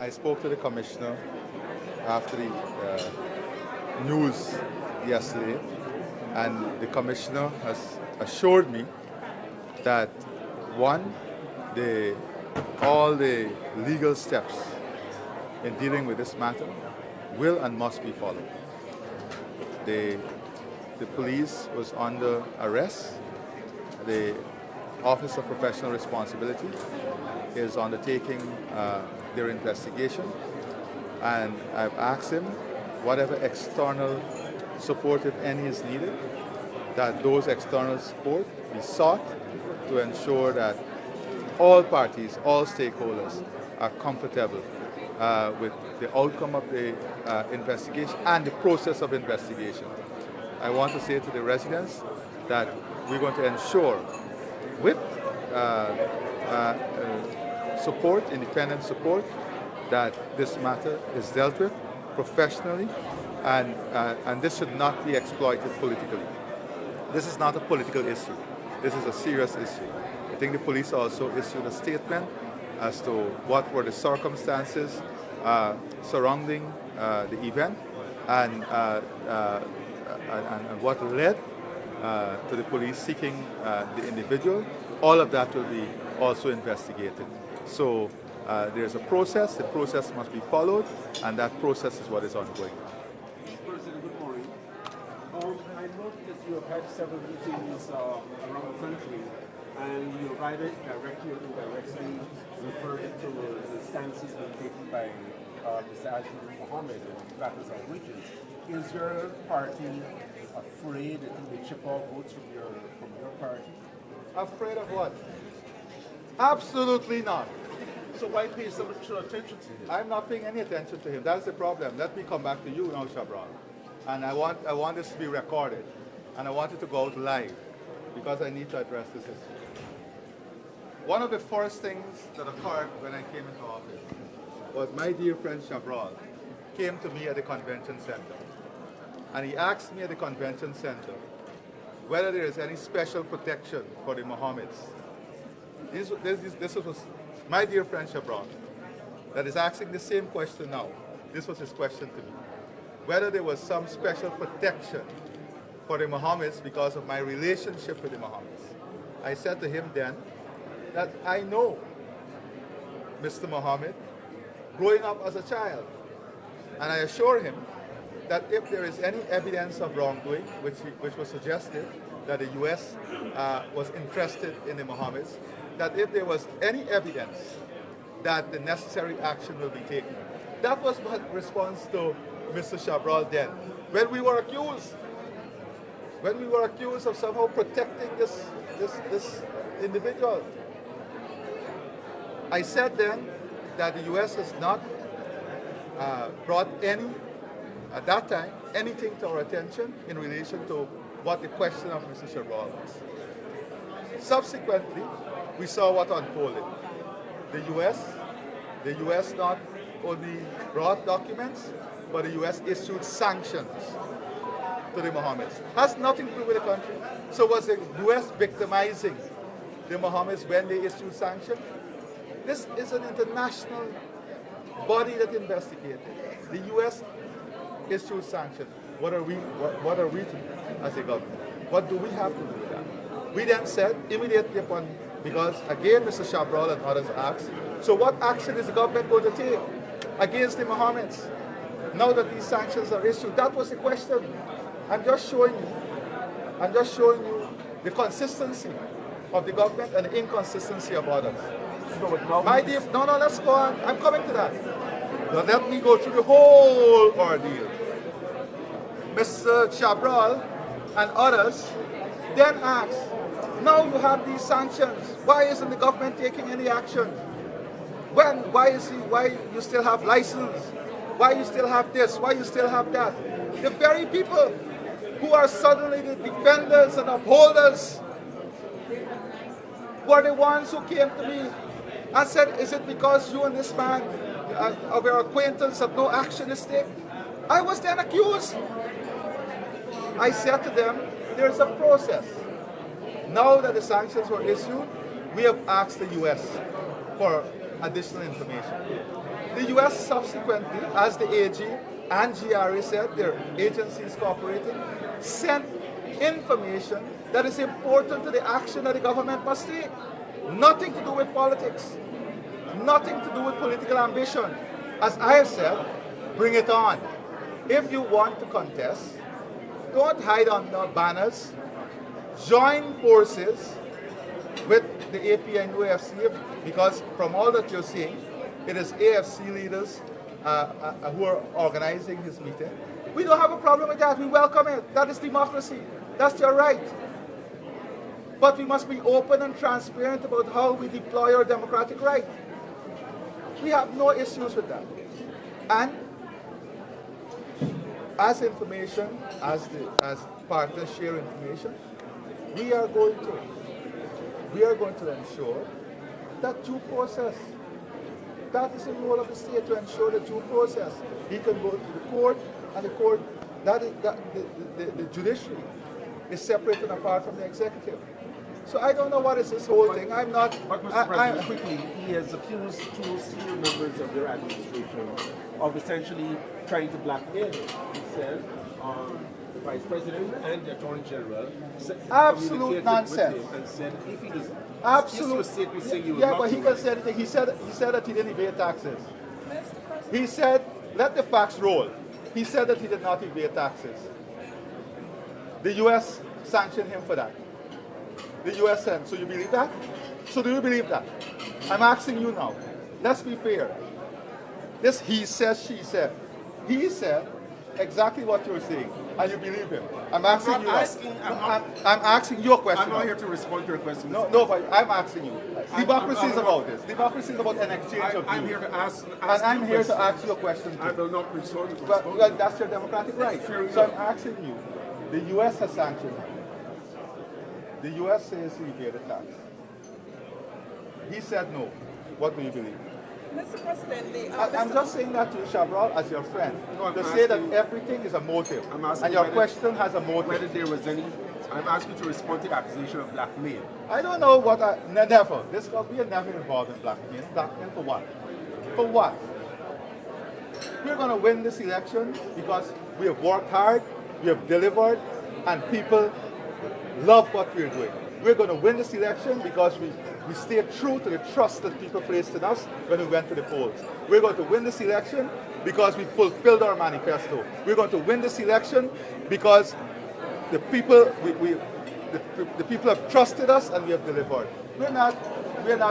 I spoke to the commissioner after the news yesterday, and the commissioner has assured me that one, all the legal steps in dealing with this matter will and must be followed. The, the police was under arrest. The Office of Professional Responsibility is undertaking their investigation, and I've asked him whatever external support, if any, is needed, that those external support be sought to ensure that all parties, all stakeholders are comfortable with the outcome of the investigation and the process of investigation. I want to say to the residents that we're going to ensure with support, independent support, that this matter is dealt with professionally, and this should not be exploited politically. This is not a political issue. This is a serious issue. I think the police also issued a statement as to what were the circumstances surrounding the event and what led to the police seeking the individual. All of that will be also investigated. So there's a process. The process must be followed, and that process is what is ongoing. President, good morning. I noticed that you have had several meetings around the country, and you either directly or indirectly referred to the stances being taken by Mr. Mohamed and backers of regions. Is your party afraid that you may chip off votes from your party? Afraid of what? Absolutely not. So why pay so much attention to him? I'm not paying any attention to him. That's the problem. Let me come back to you now, Shabral. And I want this to be recorded. And I want it to go out live because I need to address this issue. One of the first things that occurred when I came into office was my dear friend Shabral came to me at the convention center. And he asked me at the convention center whether there is any special protection for the Mohammeds. This was my dear friend Shabral that is asking the same question now. This was his question to me. Whether there was some special protection for the Mohammeds because of my relationship with the Mohammeds. I said to him then that I know Mr. Mohammed growing up as a child. And I assure him that if there is any evidence of wrongdoing, which was suggested that the U.S. Was interested in the Mohammeds, that if there was any evidence that the necessary action will be taken. That was my response to Mr. Shabral then. When we were accused of somehow protecting this individual, I said then that the U.S. has not brought at that time, anything to our attention in relation to what the question of Mr. Shabral was. Subsequently, we saw what unfolded. The U.S. not only brought documents, but the U.S. issued sanctions to the Mohammeds. Has nothing to do with the country. So was the U.S. victimizing the Mohammeds when they issued sanctions? This is an international body that investigated. The U.S. issued sanctions. What are we to do as a government? What do we have to do with that? We then said immediately upon, because again Mr. Shabral and others asked, so what action is the government going to take against the Mohammeds now that these sanctions are issued? That was the question. I'm just showing you the consistency of the government and the inconsistency of others. My dear, no, let's go on. I'm coming to that. Now let me go through the whole ordeal. Mr. Shabral and others then asked, now you have these sanctions. Why isn't the government taking any action? Why you still have license? Why you still have this? Why you still have that? The very people who are suddenly the defenders and upholders were the ones who came to me and said, is it because you and this man of your acquaintance that no action is taken? I was then accused. I said to them, there's a process. Now that the sanctions were issued, we have asked the U.S. for additional information. The US subsequently, as the AG and GRA said, their agencies cooperating, sent information that is important to the action that the government must take. Nothing to do with politics. Nothing to do with political ambition. As I have said, bring it on. If you want to contest, don't hide under banners. Join forces with the API and AFC, because from all that you're seeing, it is AFC leaders who are organizing this meeting. We don't have a problem with that. We welcome it. That is democracy. That's your right. But we must be open and transparent about how we deploy our democratic right. We have no issues with that. And as information, as partners share information, we are going to ensure that due process. That is the role of the state, to ensure the due process. He can go to the court, and the court, the judiciary is separate and apart from the executive. So I don't know what is this whole thing. I'm not. But Mr. President, quickly, he has accused two senior members of their administration of essentially trying to blackmail him. He said the Vice President and the Attorney General absolute nonsense. With him and said if he does absolute statement saying he was yeah, not but he can say anything. He said that he didn't evade taxes. He said, let the facts roll. He said that he did not evade taxes. The US sanctioned him for that. The US said, so you believe that? So do you believe that? I'm asking you now. Let's be fair. This he says, she said. He said exactly what you're saying, and you believe him. I'm asking you. I'm asking you a question. I'm not here to respond to your question. No, but I'm asking you. Democracy is about this. Democracy is about an exchange of views. I'm here to ask and I'm here to ask you a question too. I will not resort to well, that's your democratic right. So I'm asking you. The US has sanctioned him. The US says he evaded tax. He said no. What do you believe? Mr. President, I'm just saying that to you, Shabral, as your friend, to say that everything is a motive, and your question has a motive. Whether there was any, I'm asking you to respond to the accusation of blackmail. I don't know what never. We are never involved in blackmail. Blackmail for what? For what? We're going to win this election because we have worked hard, we have delivered, and people love what we're doing. We're going to win this election because we stayed true to the trust that people placed in us when we went to the polls. We're going to win this election because we fulfilled our manifesto. We're going to win this election because the people the people have trusted us and we have delivered. We're not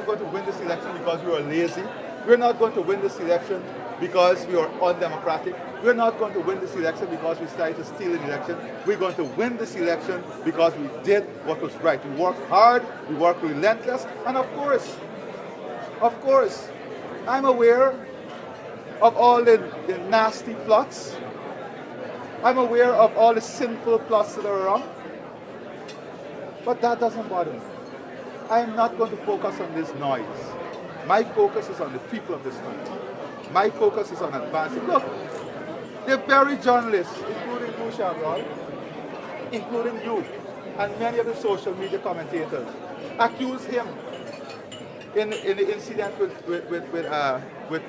going to win this election because we are lazy. We're not going to win this election because we are undemocratic. We're not going to win this election because we started to steal an election. We're going to win this election because we did what was right. We worked hard, we worked relentless, and of course, I'm aware of all the nasty plots. I'm aware of all the sinful plots that are around. But that doesn't bother me. I am not going to focus on this noise. My focus is on the people of this country. My focus is on advancing. Look, the very journalists, including you, Shabral, including you, and many of the social media commentators, accuse him in the incident with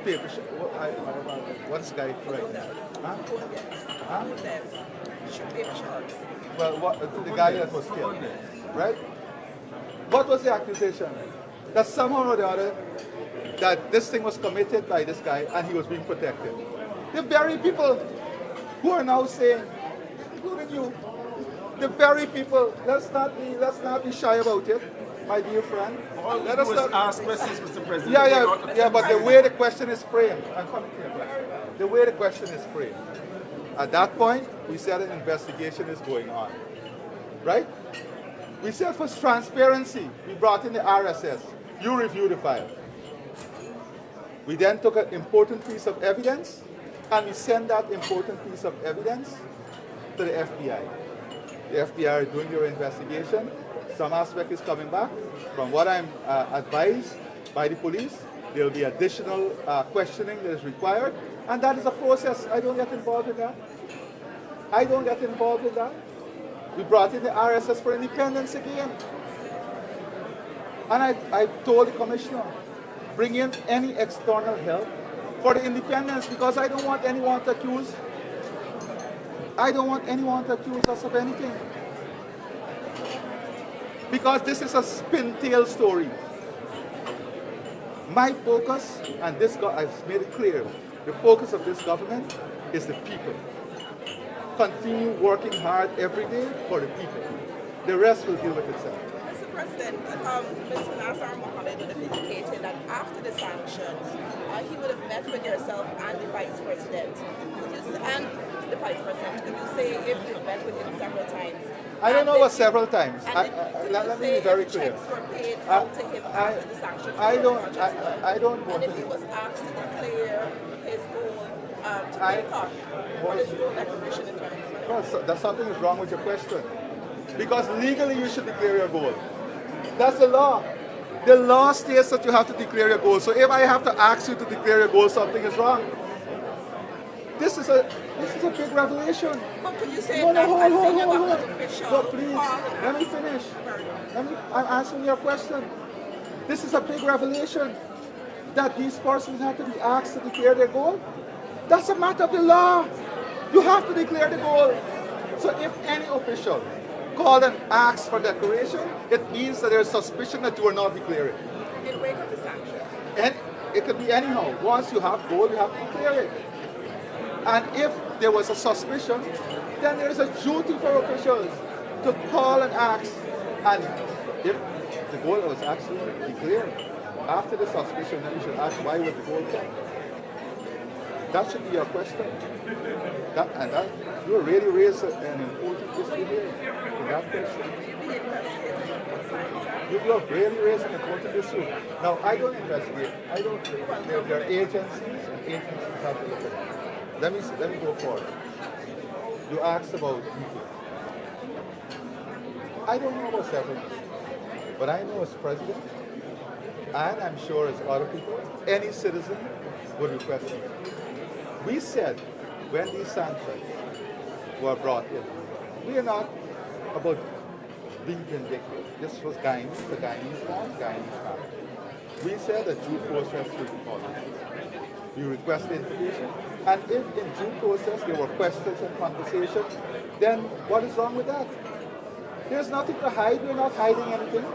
paper. What's the guy right? Huh? Well, the guy that was killed, right? What was the accusation? That somehow or the other, that this thing was committed by this guy and he was being protected. The very people who are now saying, including you, the very people, let's not be shy about it, my dear friend. Let us not ask questions, Mr. President. Yeah, but the way the question is framed, I'm coming to you. The way the question is framed. At that point, we said an investigation is going on, right? We said for transparency, we brought in the RSS. You reviewed the file. We then took an important piece of evidence and we sent that important piece of evidence to the FBI. The FBI are doing their investigation. Some aspect is coming back. From what I'm advised by the police, there will be additional questioning that is required. And that is a process. I don't get involved in that. I don't get involved in that. We brought in the RSS for independence again. And I told the commissioner, bring in any external help for the independence, because I don't want anyone to accuse. I don't want anyone to accuse us of anything. Because this is a spin-tail story. My focus, and I've made it clear, the focus of this government is the people. Continue working hard every day for the people. The rest will deal with itself. Mr. President, Mr. Nasser Mohammed would have indicated that after the sanctions, he would have met with yourself and the Vice President. Could you say if you've met with him several times? I don't know about several times. Let me be very clear. Checks were paid out to him after the sanctions. I don't want And if he was asked to declare his goal to boycott, what is your declaration in terms of that? Well, there's something is wrong with your question. Because legally you should declare your goal. That's the law. The law states that you have to declare your goal. So if I have to ask you to declare your goal, something is wrong. This is a big revelation. But could you say No, that as senior hold on. government official? No, please, let me finish. I'm answering your question. This is a big revelation that these persons have to be asked to declare their goal. That's a matter of the law. You have to declare the goal. So if any official called and asked for declaration, it means that there's suspicion that you are not declaring. In wake of the sanction. And it could be anyhow. Once you have goal, you have to declare it. And if there was a suspicion, then there is a duty for officials to call and ask. And if the goal was actually declared after the suspicion, then you should ask why was the goal kept. That should be your question. You really raised an important issue here in that question. You have really raised an important issue. Now, I don't investigate. There are agencies and agencies have to look at it. Let me go forward. You asked about people. I don't know about several, but I know as president, and I'm sure as other people, any citizen would request it. We said when these sanctions were brought in, we are not about being vindictive. This was Guyanese, the Guyanese man, Guyanese family. We said that due process should be followed. You request information, and if in due process there were questions and conversations, then what is wrong with that? There's nothing to hide. We're not hiding anything.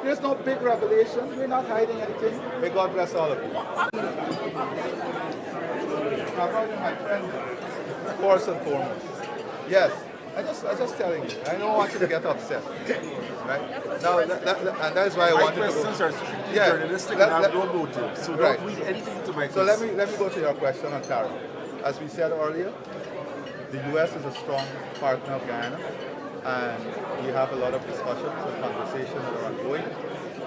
There's no big revelation. We're not hiding anything. May God bless all of you. My friend, first and foremost. Yes, I just telling you. I don't want you to get upset. Right? Now, and that is why I wanted to go. Questions are strictly journalistic and have no motive. So don't read anything into my So let me go to your question on tariff. As we said earlier, the U.S. is a strong partner of Guyana, and we have a lot of discussions and conversations that are ongoing,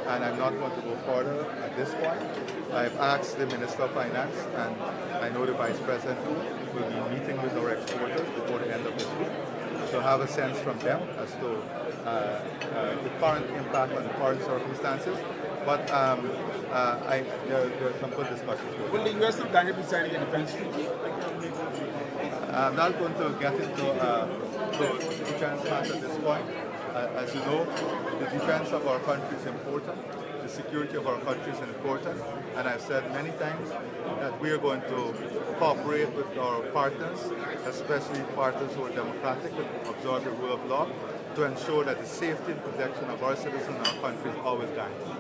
and I'm not going to go further at this point. I've asked the Minister of Finance, and I know the Vice President too, will be meeting with our exporters before the end of this week, to have a sense from them as to the current impact on the current circumstances. But there are some good discussions. Will the U.S. and Ghana be signing a defense treaty? I'm not going to get into defense matters at this point. As you know, the defense of our country is important. The security of our country is important. And I've said many times that we are going to cooperate with our partners, especially partners who are democratic and observe the rule of law, to ensure that the safety and protection of our citizens and our country is always guaranteed.